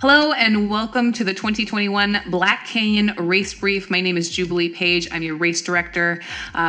Hello and welcome to the 2021 Black Canyon Race Brief. My name is Jubilee Page. I'm your race director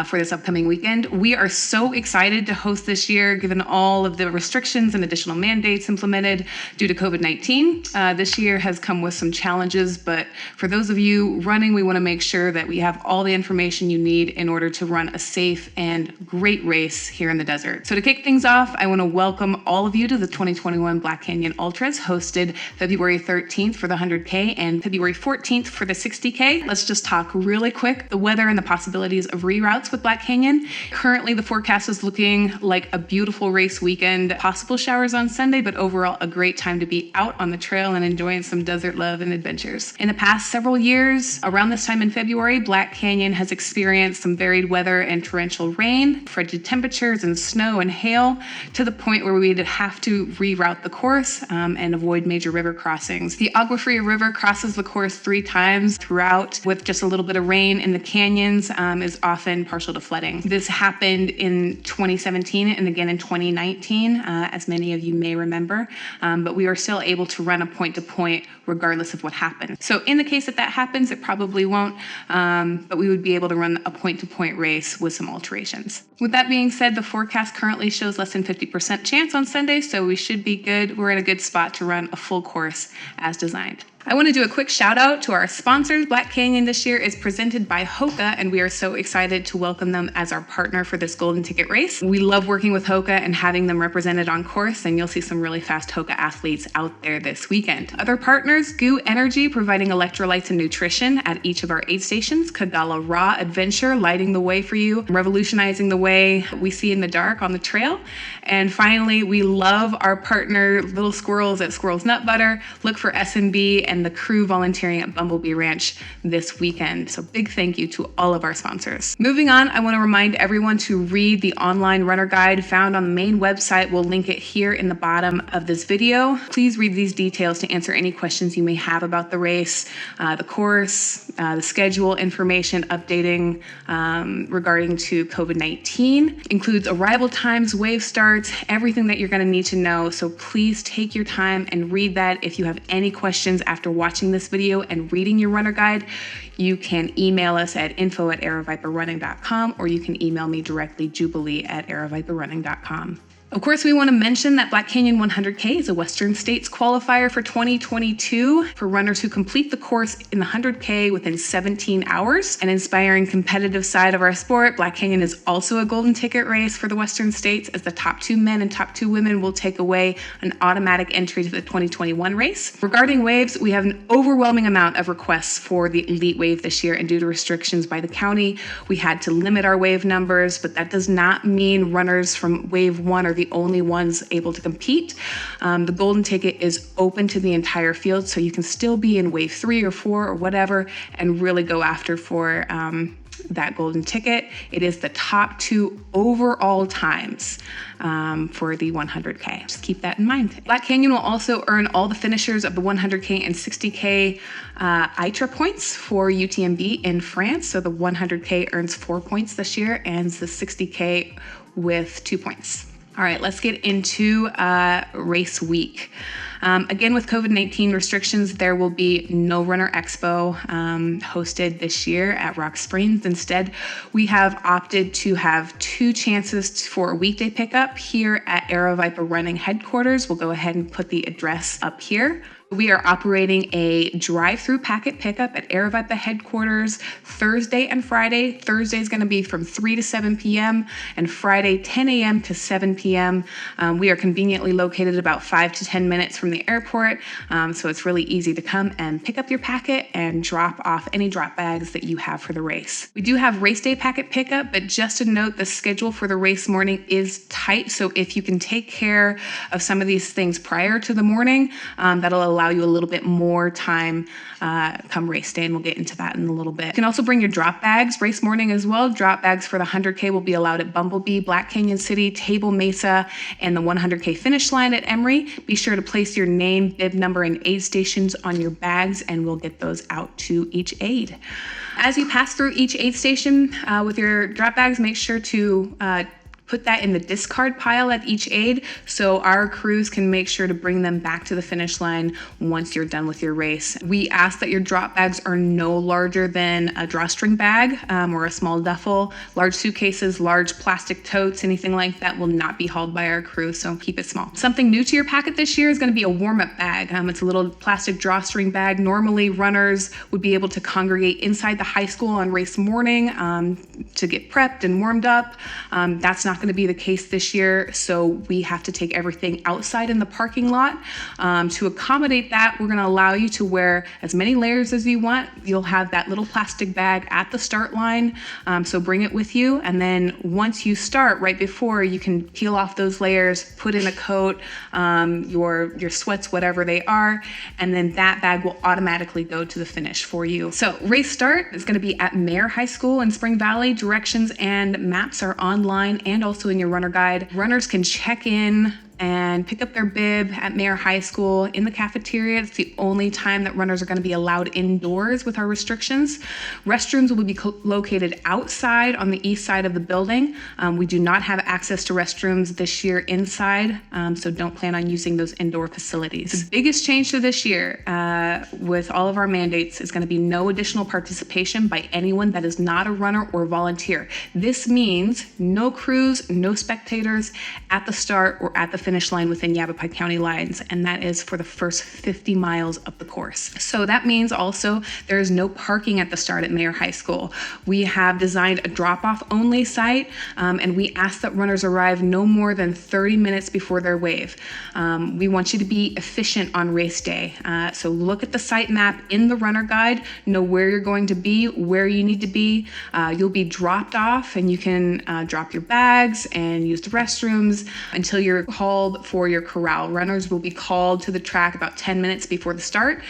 for this upcoming weekend. We are so excited to host this year, given all of the restrictions and additional mandates implemented due to COVID-19. This year has come with some challenges, but for those of you running, we want to make sure that we have all the information you need in order to run a safe and great race here in the desert. So to kick things off, I want to welcome all of you to the 2021 Black Canyon Ultras, hosted February 13th for the 100K and February 14th for the 60K. Let's just talk really quick the weather and the possibilities of reroutes with Black Canyon. Currently, the forecast is looking like a beautiful race weekend, possible showers on Sunday, but overall a great time to be out on the trail and enjoying some desert love and adventures. In the past several years, around this time in February, Black Canyon has experienced some varied weather and torrential rain, frigid temperatures and snow and hail, to the point where we'd have to reroute the course and avoid major river crossings. The Agua Fria River crosses the course 3 times throughout, with just a little bit of rain in the canyons is often partial to flooding. This happened in 2017 and again in 2019, as many of you may remember, but we were still able to run a point-to-point regardless of what happened. So in the case that happens, it probably won't, but we would be able to run a point-to-point race with some alterations. With that being said, the forecast currently shows less than 50% chance on Sunday, so we should be good. We're in a good spot to run a full course as designed. I want to do a quick shout out to our sponsors. Black Canyon this year is presented by Hoka, and we are so excited to welcome them as our partner for this golden ticket race. We love working with Hoka and having them represented on course, and you'll see some really fast Hoka athletes out there this weekend. Other partners, Goo Energy, providing electrolytes and nutrition at each of our aid stations. Kadala Raw Adventure, lighting the way for you, revolutionizing the way we see in the dark on the trail. And finally, we love our partner, Little Squirrels at Squirrels Nut Butter. Look for S&B and the crew volunteering at Bumblebee Ranch this weekend. So big thank you to all of our sponsors. Moving on, I want to remind everyone to read the online runner guide found on the main website. We'll link it here in the bottom of this video. Please read these details to answer any questions you may have about the race, the course, the schedule information, updating regarding to COVID-19. Includes arrival times, wave starts, everything that you're going to need to know. So please take your time and read that. If you have any questions after watching this video and reading your runner guide, you can email us at info@aravaiparunning.com, or you can email me directly, jubilee@aravaiparunning.com. Of course, we want to mention that Black Canyon 100K is a Western States qualifier for 2022 for runners who complete the course in the 100K within 17 hours. An inspiring competitive side of our sport, Black Canyon is also a golden ticket race for the Western States, as the top 2 men and top 2 women will take away an automatic entry to the 2021 race. Regarding waves, we have an overwhelming amount of requests for the elite wave this year, and due to restrictions by the county, we had to limit our wave numbers, but that does not mean runners from wave 1 are the only ones able to compete. The golden ticket is open to the entire field, so you can still be in wave 3 or 4 or whatever and really go after for that golden ticket. It is the top 2 overall times for the 100K. Just keep that in mind. Black Canyon will also earn all the finishers of the 100K and 60K ITRA points for UTMB in France. So the 100K earns 4 points this year and the 60K with 2 points. All right, let's get into race week. Again, with COVID-19 restrictions, there will be no Runner Expo hosted this year at Rock Springs. Instead, we have opted to have 2 chances for a weekday pickup here at Aravaipa Running headquarters. We'll go ahead and put the address up here. We are operating a drive-through packet pickup at Aravaipa headquarters Thursday and Friday. Thursday is going to be from 3 to 7 p.m. and Friday 10 a.m. to 7 p.m. We are conveniently located about 5 to 10 minutes from the airport, so it's really easy to come and pick up your packet and drop off any drop bags that you have for the race. We do have race day packet pickup, but just to note, the schedule for the race morning is tight, so if you can take care of some of these things prior to the morning, that'll allow you a little bit more time come race day, and we'll get into that in a little bit. You can also bring your drop bags race morning as well. Drop bags for the 100K will be allowed at Bumblebee, Black Canyon City, Table Mesa, and the 100K finish line at Emory. Be sure to place your name, bib number, and aid stations on your bags, and we'll get those out to each aid. As you pass through each aid station with your drop bags, make sure to put that in the discard pile at each aid so our crews can make sure to bring them back to the finish line once you're done with your race. We ask that your drop bags are no larger than a drawstring bag or a small duffel. Large suitcases, large plastic totes, anything like that will not be hauled by our crew, so keep it small. Something new to your packet this year is going to be a warm-up bag. It's a little plastic drawstring bag. Normally, runners would be able to congregate inside the high school on race morning to get prepped and warmed up. That's not going to be the case this year, so we have to take everything outside in the parking lot. To accommodate that, we're going to allow you to wear as many layers as you want. You'll have that little plastic bag at the start line, so bring it with you, and then once you start, right before, you can peel off those layers, put in a coat, your sweats, whatever they are, and then that bag will automatically go to the finish for you. So race start is going to be at Mayer High School in Spring Valley. Directions and maps are online and also in your runner guide. Runners can check in and pick up their bib at Mayer High School in the cafeteria. It's the only time that runners are going to be allowed indoors with our restrictions. Restrooms will be located outside on the east side of the building. We do not have access to restrooms this year inside, so don't plan on using those indoor facilities. The biggest change to this year with all of our mandates is going to be no additional participation by anyone that is not a runner or volunteer. This means no crews, no spectators at the start or at the finish line within Yavapai County lines, and that is for the first 50 miles of the course. So that means also there is no parking at the start at Mayer High School. We have designed a drop-off only site, and we ask that runners arrive no more than 30 minutes before their wave. We want you to be efficient on race day. So look at the site map in the runner guide, know where you're going to be, where you need to be. You'll be dropped off, and you can drop your bags and use the restrooms until you're called for your corral. Runners will be called to the track about 10 minutes before the start.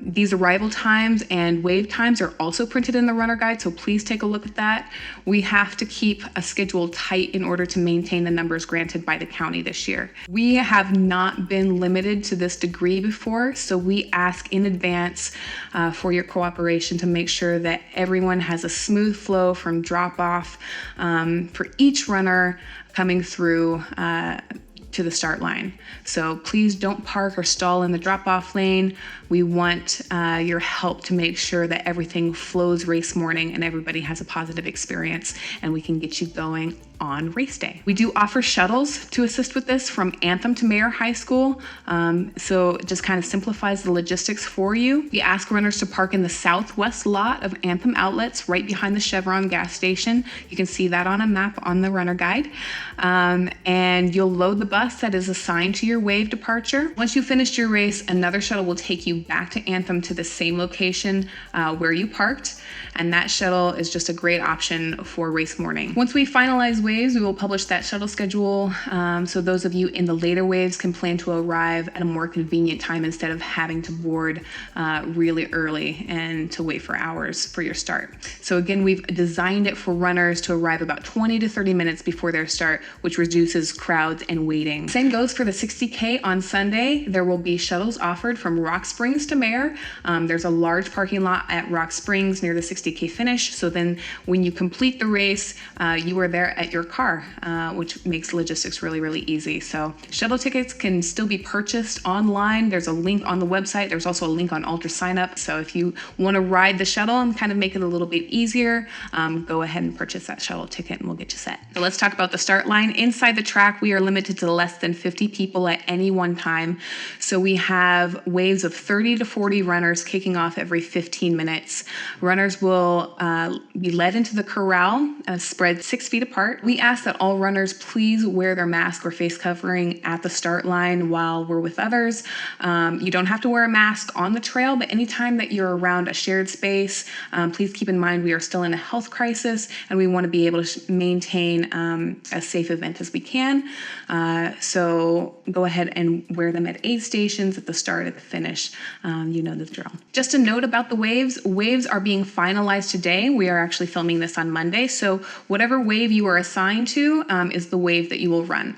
These arrival times and wave times are also printed in the runner guide, so please take a look at that. We have to keep a schedule tight in order to maintain the numbers granted by the county this year. We have not been limited to this degree before, so we ask in advance for your cooperation to make sure that everyone has a smooth flow from drop off for each runner coming through to the start line. So please don't park or stall in the drop-off lane. We want your help to make sure that everything flows race morning and everybody has a positive experience and we can get you going on race day. We do offer shuttles to assist with this from Anthem to Mayer High School. So it just kind of simplifies the logistics for you. We ask runners to park in the southwest lot of Anthem Outlets right behind the Chevron gas station. You can see that on a map on the runner guide. And you'll load the bus that is assigned to your wave departure. Once you finished your race, another shuttle will take you back to Anthem to the same location where you parked. And that shuttle is just a great option for race morning. Once we finalize waves, we will publish that shuttle schedule so those of you in the later waves can plan to arrive at a more convenient time instead of having to board really early and to wait for hours for your start. So again, we've designed it for runners to arrive about 20 to 30 minutes before their start, which reduces crowds and waiting. Same goes for the 60K on Sunday. There will be shuttles offered from Rock Springs to Mayer. There's a large parking lot at Rock Springs near the 60K finish. So then when you complete the race, you are there at your car, which makes logistics really, really easy. So shuttle tickets can still be purchased online. There's a link on the website. There's also a link on Alter Sign Up. So if you want to ride the shuttle and kind of make it a little bit easier, go ahead and purchase that shuttle ticket and we'll get you set. So let's talk about the start line. Inside the track, we are limited to less than 50 people at any one time. So we have waves of 30 to 40 runners kicking off every 15 minutes. Runners will be led into the corral, spread 6 feet apart. We ask that all runners please wear their mask or face covering at the start line while we're with others. You don't have to wear a mask on the trail, but anytime that you're around a shared space, please keep in mind we are still in a health crisis and we want to be able to maintain as safe event as we can. So go ahead and wear them at aid stations, at the start, at the finish. You know the drill. Just a note about the waves. Waves are being finalized today. We are actually filming this on Monday. So whatever wave you are assigned to is the wave that you will run.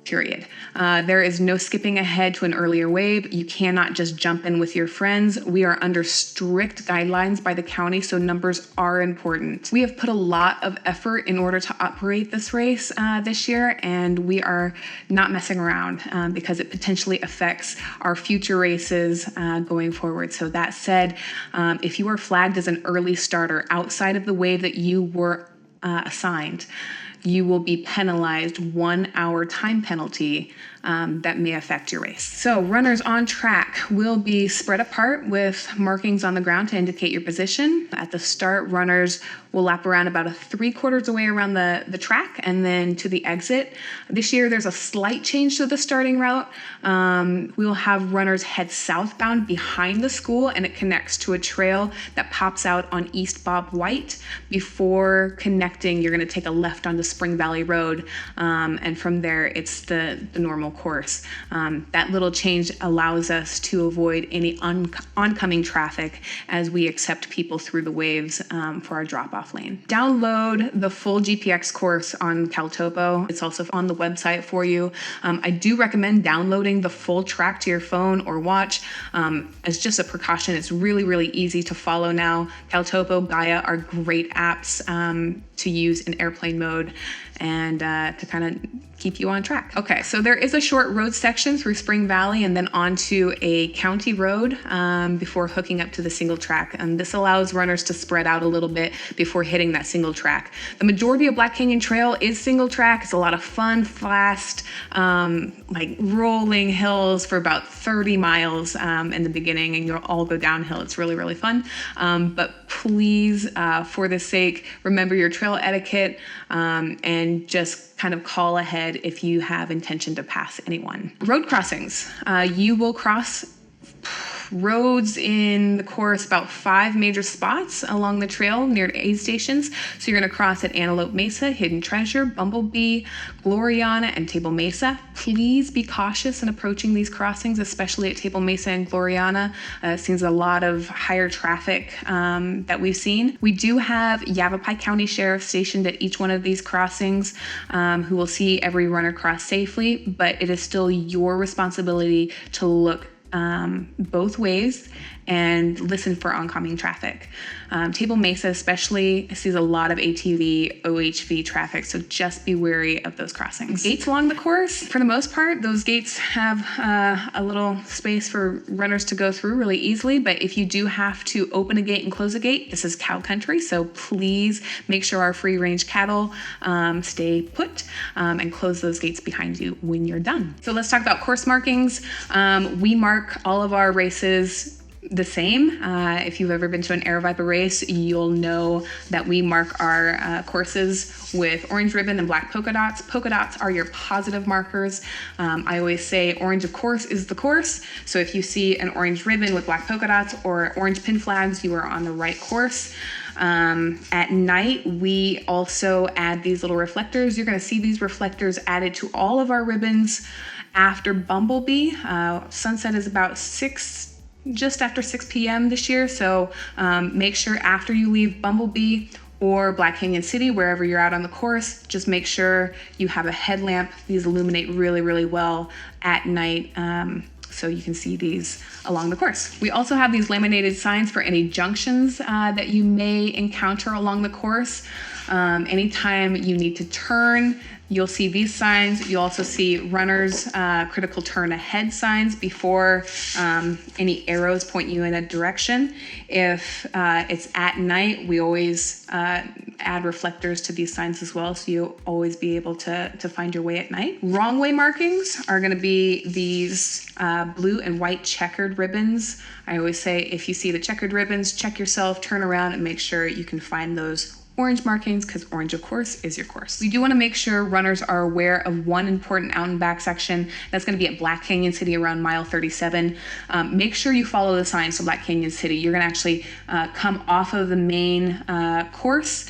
period. There is no skipping ahead to an earlier wave. You cannot just jump in with your friends. We are under strict guidelines by the county, so numbers are important. We have put a lot of effort in order to operate this race this year, and we are not messing around because it potentially affects our future races going forward. So that said, if you are flagged as an early starter outside of the wave that you were assigned, you will be penalized 1 hour time penalty that may affect your race. So runners on track will be spread apart with markings on the ground to indicate your position. At the start, runners will lap around about 3/4 away around the track and then to the exit. This year, there's a slight change to the starting route. We will have runners head southbound behind the school, and it connects to a trail that pops out on East Bob White. Before connecting, you're going to take a left onto Spring Valley Road, and from there, it's the normal course. That little change allows us to avoid any oncoming traffic as we accept people through the waves for our drop-off lane. Download the full GPX course on CalTopo. It's also on the website for you. I do recommend downloading the full track to your phone or watch as just a precaution. It's really, really easy to follow now. CalTopo, Gaia are great apps to use in airplane mode and to kind of keep you on track. Okay, so there is a short road section through Spring Valley and then onto a county road before hooking up to the single track. And this allows runners to spread out a little bit before hitting that single track. The majority of Black Canyon Trail is single track. It's a lot of fun, fast, like rolling hills for about 30 miles in the beginning, and you'll all go downhill. It's really, really fun. But please, for the sake, remember your trail etiquette and just kind of call ahead if you have intention to pass anyone. Road crossings. You will cross roads in the course about 5 major spots along the trail near aid stations. So you're going to cross at Antelope Mesa, Hidden Treasure, Bumblebee, Gloriana, and Table Mesa. Please be cautious in approaching these crossings, especially at Table Mesa and Gloriana. It seems a lot of higher traffic that we've seen. We do have Yavapai County Sheriff stationed at each one of these crossings who will see every runner cross safely, but it is still your responsibility to look both ways and listen for oncoming traffic. Table Mesa especially sees a lot of ATV, OHV traffic, so just be wary of those crossings. Gates along the course, for the most part, those gates have a little space for runners to go through really easily, but if you do have to open a gate and close a gate, this is cow country, so please make sure our free-range cattle stay put and close those gates behind you when you're done. So let's talk about course markings. We mark all of our races the same. If you've ever been to an Aravaipa race, you'll know that we mark our courses with orange ribbon and black polka dots. Polka dots are your positive markers. I always say orange, of course, is the course. So if you see an orange ribbon with black polka dots or orange pin flags, you are on the right course. At night, we also add these little reflectors. You're going to see these reflectors added to all of our ribbons after Bumblebee. Sunset is about just after 6 p.m. this year, so make sure after you leave Bumblebee or Black Canyon City, wherever you're out on the course, just make sure you have a headlamp. These illuminate really, really well at night, so you can see these along the course. We also have these laminated signs for any junctions that you may encounter along the course. Anytime you need to turn, you'll see these signs. You'll also see runners' critical turn ahead signs before any arrows point you in a direction. If it's at night, we always add reflectors to these signs as well, so you'll always be able to find your way at night. Wrong way markings are going to be these blue and white checkered ribbons. I always say if you see the checkered ribbons, check yourself, turn around, and make sure you can find those orange markings, because orange, of course, is your course. We do want to make sure runners are aware of one important out and back section. That's going to be at Black Canyon City around mile 37. Make sure you follow the signs for Black Canyon City. You're going to actually come off of the main course,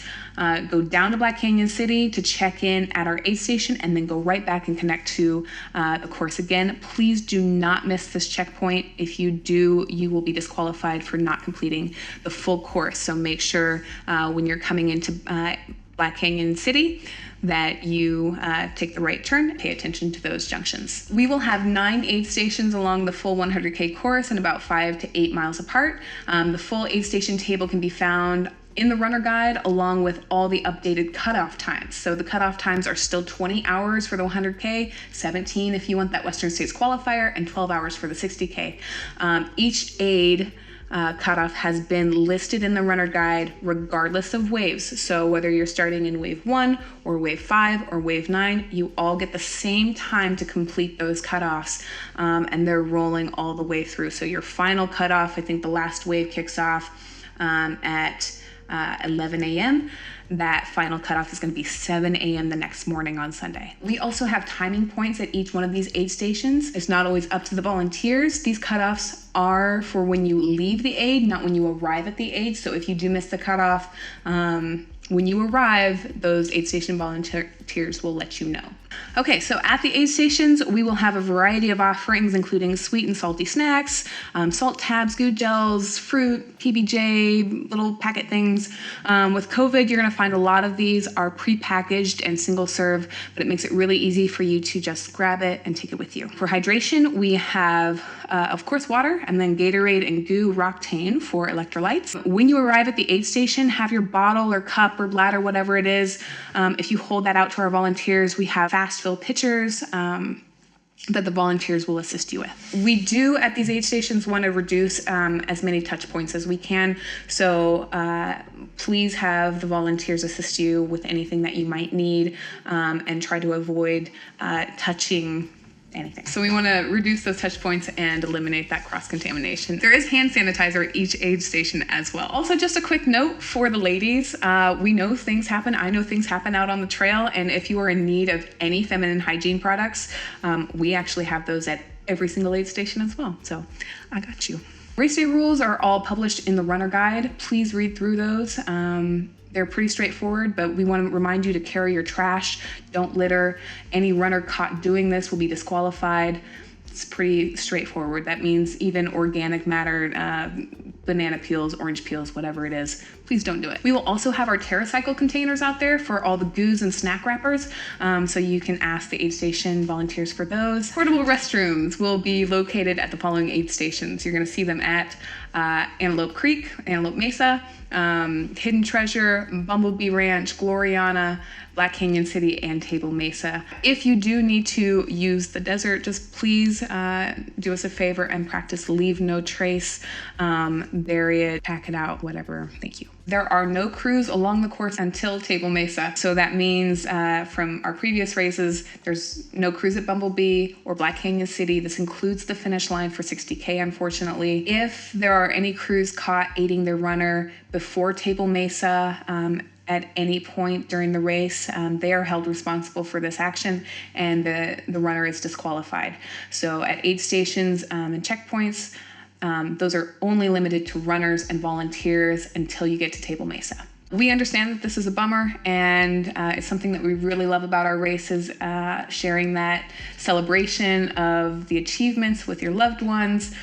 go down to Black Canyon City to check in at our aid station, and then go right back and connect to the course again. Please do not miss this checkpoint. If you do, you will be disqualified for not completing the full course. So make sure when you're coming into Black Canyon City, that you take the right turn, pay attention to those junctions. We will have 9 aid stations along the full 100K course and about 5 to 8 miles apart. The full aid station table can be found in the runner guide along with all the updated cutoff times. So the cutoff times are still 20 hours for the 100K, 17 if you want that Western States qualifier, and 12 hours for the 60K. Each aid cutoff has been listed in the runner guide regardless of waves. So whether you're starting in wave 1 or wave 5 or wave 9, you all get the same time to complete those cutoffs, and they're rolling all the way through. So your final cutoff, I think the last wave kicks off at 11 a.m. That final cutoff is going to be 7 a.m. the next morning on Sunday. We also have timing points at each one of these aid stations. It's not always up to the volunteers. These cutoffs are for when you leave the aid, not when you arrive at the aid. So if you do miss the cutoff, when you arrive, those aid station volunteers will let you know. Okay, so at the aid stations, we will have a variety of offerings, including sweet and salty snacks, salt tabs, goo gels, fruit, PBJ, little packet things. With COVID, you're going to find a lot of these are pre-packaged and single serve, but it makes it really easy for you to just grab it and take it with you. For hydration, we have, of course, water, and then Gatorade and Goo Roctane for electrolytes. When you arrive at the aid station, have your bottle or cup or bladder, whatever it is. If you hold that out to our volunteers, we have fast fill pitchers that the volunteers will assist you with. We do at these aid stations want to reduce as many touch points as we can. So please have the volunteers assist you with anything that you might need, and try to avoid touching anything. So we want to reduce those touch points and eliminate that cross-contamination. There is hand sanitizer at each aid station as well. Also, just a quick note for the ladies, we know things happen. I know things happen out on the trail, and if you are in need of any feminine hygiene products, we actually have those at every single aid station as well. So I got you. Race day rules are all published in the runner guide. Please read through those. They're pretty straightforward, but we want to remind you to carry your trash, don't litter. Any runner caught doing this will be disqualified. It's pretty straightforward. That means even organic matter, banana peels, orange peels, whatever it is, please don't do it. We will also have our TerraCycle containers out there for all the goos and snack wrappers, so you can ask the aid station volunteers for those. Portable restrooms will be located at the following aid stations. You're going to see them at Antelope Creek, Antelope Mesa, Hidden Treasure, Bumblebee Ranch, Gloriana, Black Canyon City, and Table Mesa. If you do need to use the desert, just please do us a favor and practice leave no trace, bury it, pack it out, whatever. Thank you. There are no crews along the course until Table Mesa. So that means from our previous races, there's no crews at Bumblebee or Black Canyon City. This includes the finish line for 60K, unfortunately. If there are any crews caught aiding their runner before Table Mesa, at any point during the race, they are held responsible for this action, and the runner is disqualified. So at aid stations and checkpoints, those are only limited to runners and volunteers until you get to Table Mesa. We understand that this is a bummer, and it's something that we really love about our races, sharing that celebration of the achievements with your loved ones.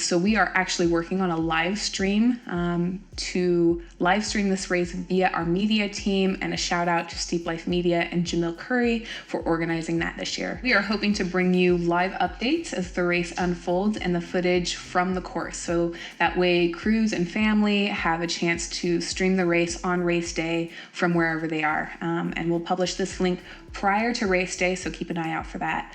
So we are actually working on a live stream to live stream this race via our media team, and a shout out to Steep Life Media and Jamil Curry for organizing that this year. We are hoping to bring you live updates as the race unfolds and the footage from the course. So that way crews and family have a chance to stream the race on race day from wherever they are. And we'll publish this link prior to race day, so keep an eye out for that,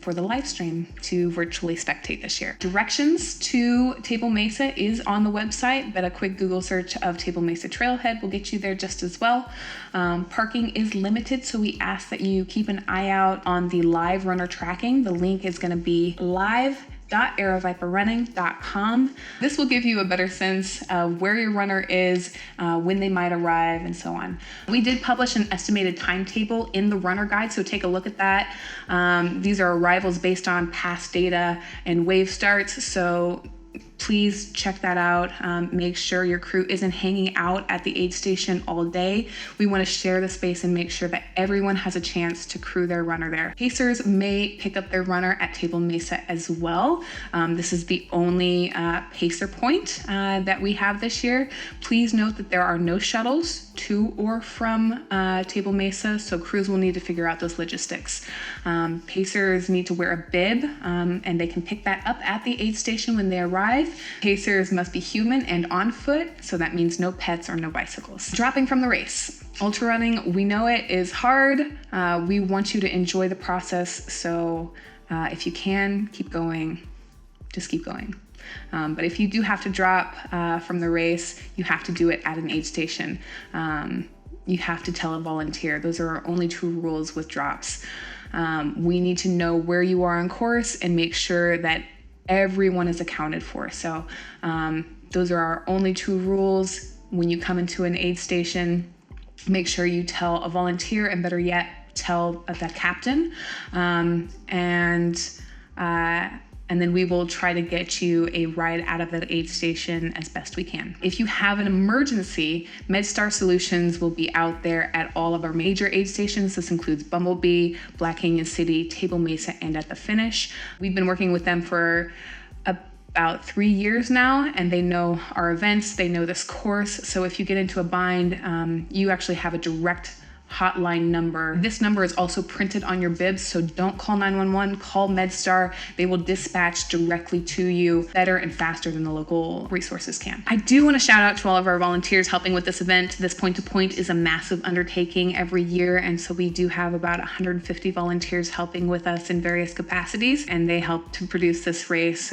for the live stream to virtually spectate this year. Directions to Table Mesa is on the website, but a quick Google search of Table Mesa Trailhead will get you there just as well. Parking is limited, so we ask that you keep an eye out on the live runner tracking. The link is going to be live.aravaiparunning.com. This will give you a better sense of where your runner is, when they might arrive, and so on. We did publish an estimated timetable in the runner guide, so take a look at that. These are arrivals based on past data and wave starts, so Please check that out. Make sure your crew isn't hanging out at the aid station all day. We want to share the space and make sure that everyone has a chance to crew their runner there. Pacers may pick up their runner at Table Mesa as well. This is the only pacer point that we have this year. Please note that there are no shuttles to or from Table Mesa, so crews will need to figure out those logistics. Pacers need to wear a bib, and they can pick that up at the aid station when they arrive. Pacers must be human and on foot, so that means no pets or no bicycles. Dropping from the race. Ultra running, we know it is hard. We want you to enjoy the process, so if you can, keep going. Just keep going. But if you do have to drop from the race, you have to do it at an aid station. You have to tell a volunteer. Those are our only two rules with drops. We need to know where you are on course and make sure that everyone is accounted for. So those are our only two rules. When you come into an aid station, make sure you tell a volunteer, and better yet, tell the captain. And then we will try to get you a ride out of that aid station as best we can. If you have an emergency, MedStar Solutions will be out there at all of our major aid stations. This includes Bumblebee, Black Canyon City, Table Mesa, and at the finish. We've been working with them for about 3 years now, and they know our events, they know this course. So if you get into a bind, you actually have a direct hotline number. This number is also printed on your bibs, so don't call 911, call MedStar. They will dispatch directly to you better and faster than the local resources can. I do want to shout out to all of our volunteers helping with this event. This point-to-point is a massive undertaking every year, and so we do have about 150 volunteers helping with us in various capacities, and they help to produce this race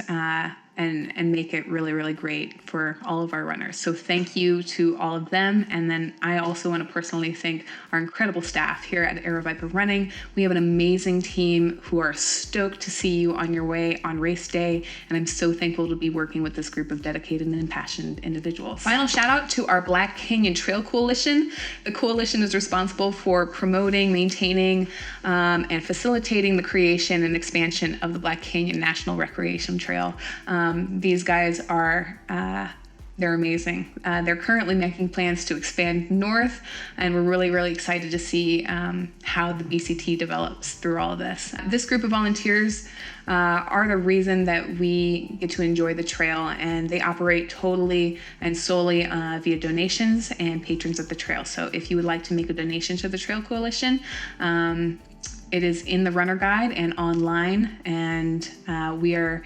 and make it really, really great for all of our runners. So thank you to all of them. And then I also want to personally thank our incredible staff here at Aravaipa Running. We have an amazing team who are stoked to see you on your way on race day. And I'm so thankful to be working with this group of dedicated and impassioned individuals. Final shout out to our Black Canyon Trail Coalition. The coalition is responsible for promoting, maintaining, and facilitating the creation and expansion of the Black Canyon National Recreation Trail. These guys are, they're amazing. They're currently making plans to expand north, and we're really, really excited to see how the BCT develops through all of this. This group of volunteers are the reason that we get to enjoy the trail, and they operate totally and solely via donations and patrons of the trail. So if you would like to make a donation to the Trail Coalition, it is in the runner guide and online, and we are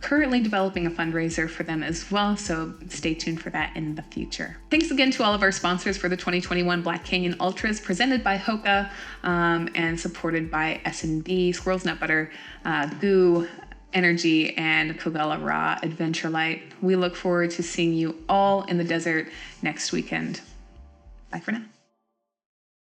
currently developing a fundraiser for them as well, so stay tuned for that in the future. Thanks again to all of our sponsors for the 2021 Black Canyon Ultras, presented by Hoka and supported by S&B, Squirrel's Nut Butter, GOO, Energy, and Kogalla Raw Adventure Light. We look forward to seeing you all in the desert next weekend. Bye for now.